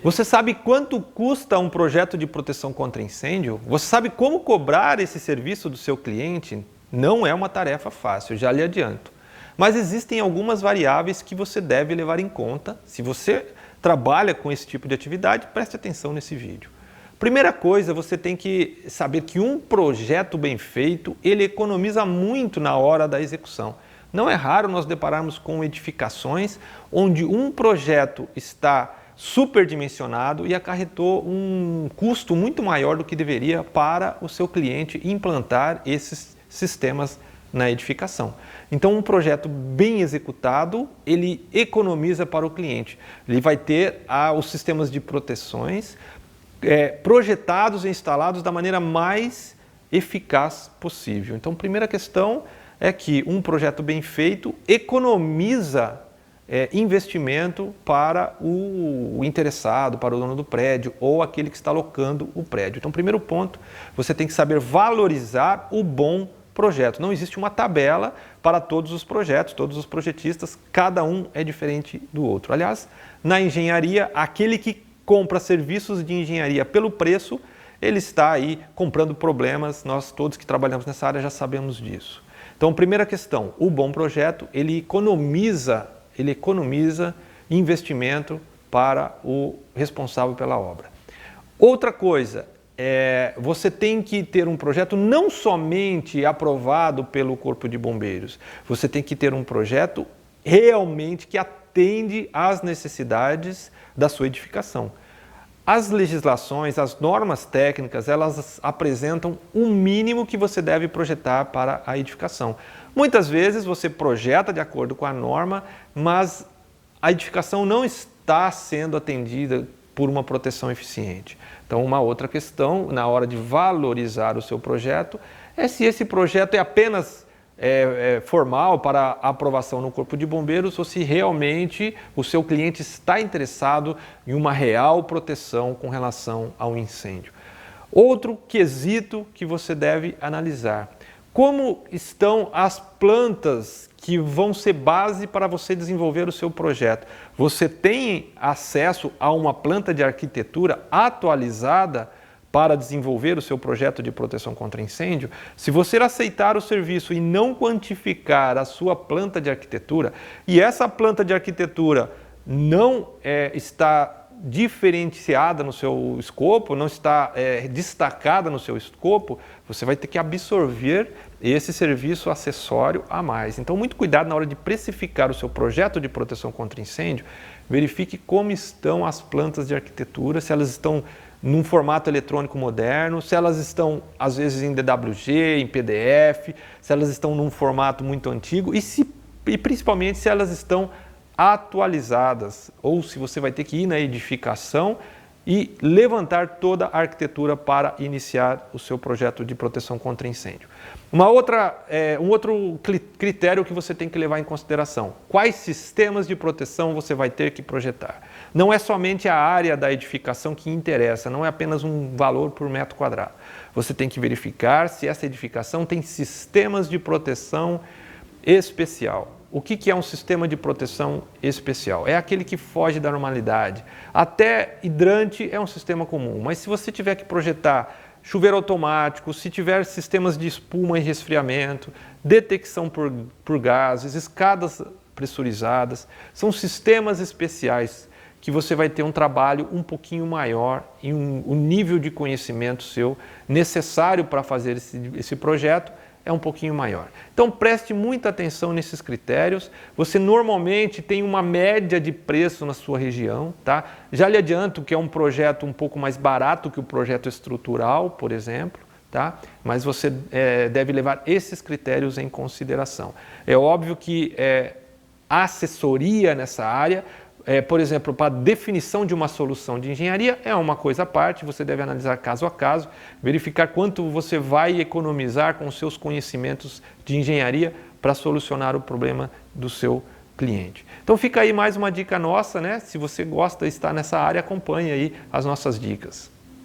Você sabe quanto custa um projeto de proteção contra incêndio? Você sabe como cobrar esse serviço do seu cliente? Não é uma tarefa fácil, já lhe adianto. Mas existem algumas variáveis que você deve levar em conta. Se você trabalha com esse tipo de atividade, preste atenção nesse vídeo. Primeira coisa, você tem que saber que um projeto bem feito, ele economiza muito na hora da execução. Não é raro nós depararmos com edificações onde um projeto está superdimensionado e acarretou um custo muito maior do que deveria para o seu cliente implantar esses sistemas na edificação. Então, um projeto bem executado, ele economiza para o cliente. Ele vai ter os sistemas de proteções projetados e instalados da maneira mais eficaz possível. Então, primeira questão é que um projeto bem feito economiza investimento para o interessado, para o dono do prédio ou aquele que está alocando o prédio. Então, primeiro ponto, você tem que saber valorizar o bom projeto. Não existe uma tabela para todos os projetos, todos os projetistas, cada um é diferente do outro. Aliás, na engenharia, aquele que compra serviços de engenharia pelo preço, ele está aí comprando problemas, nós todos que trabalhamos nessa área já sabemos disso. Então, primeira questão, o bom projeto, ele economiza investimento para o responsável pela obra. Outra coisa, você tem que ter um projeto não somente aprovado pelo Corpo de Bombeiros, você tem que ter um projeto realmente que atende às necessidades da sua edificação. As legislações, as normas técnicas, elas apresentam um mínimo que você deve projetar para a edificação. Muitas vezes você projeta de acordo com a norma, mas a edificação não está sendo atendida por uma proteção eficiente. Então, uma outra questão na hora de valorizar o seu projeto é se esse projeto é apenas formal para aprovação no Corpo de Bombeiros ou se realmente o seu cliente está interessado em uma real proteção com relação ao incêndio. Outro quesito que você deve analisar: como estão as plantas que vão ser base para você desenvolver o seu projeto? Você tem acesso a uma planta de arquitetura atualizada para desenvolver o seu projeto de proteção contra incêndio? Se você aceitar o serviço e não quantificar a sua planta de arquitetura, e essa planta de arquitetura não está diferenciada no seu escopo, não está destacada no seu escopo, você vai ter que absorver esse serviço acessório a mais. Então, muito cuidado na hora de precificar o seu projeto de proteção contra incêndio. Verifique como estão as plantas de arquitetura, se elas estão num formato eletrônico moderno, se elas estão, às vezes, em DWG, em PDF, se elas estão num formato muito antigo e principalmente se elas estão atualizadas, ou se você vai ter que ir na edificação e levantar toda a arquitetura para iniciar o seu projeto de proteção contra incêndio. Um outro critério que você tem que levar em consideração: quais sistemas de proteção você vai ter que projetar. Não é somente a área da edificação que interessa, não é apenas um valor por metro quadrado. Você tem que verificar se essa edificação tem sistemas de proteção especial. O que é um sistema de proteção especial? É aquele que foge da normalidade. Até hidrante é um sistema comum, mas se você tiver que projetar chuveiro automático, se tiver sistemas de espuma e resfriamento, detecção por gases, escadas pressurizadas, são sistemas especiais que você vai ter um trabalho um pouquinho maior e um nível de conhecimento seu necessário para fazer esse projeto é um pouquinho maior. Então preste muita atenção nesses critérios. Você normalmente tem uma média de preço na sua região, tá? Já lhe adianto que é um projeto um pouco mais barato que o projeto estrutural, por exemplo, tá? Mas você deve levar esses critérios em consideração. É óbvio que a assessoria nessa área, por exemplo, para a definição de uma solução de engenharia é uma coisa à parte, você deve analisar caso a caso, verificar quanto você vai economizar com os seus conhecimentos de engenharia para solucionar o problema do seu cliente. Então fica aí mais uma dica nossa, né? Se você gosta de estar nessa área, acompanhe aí as nossas dicas.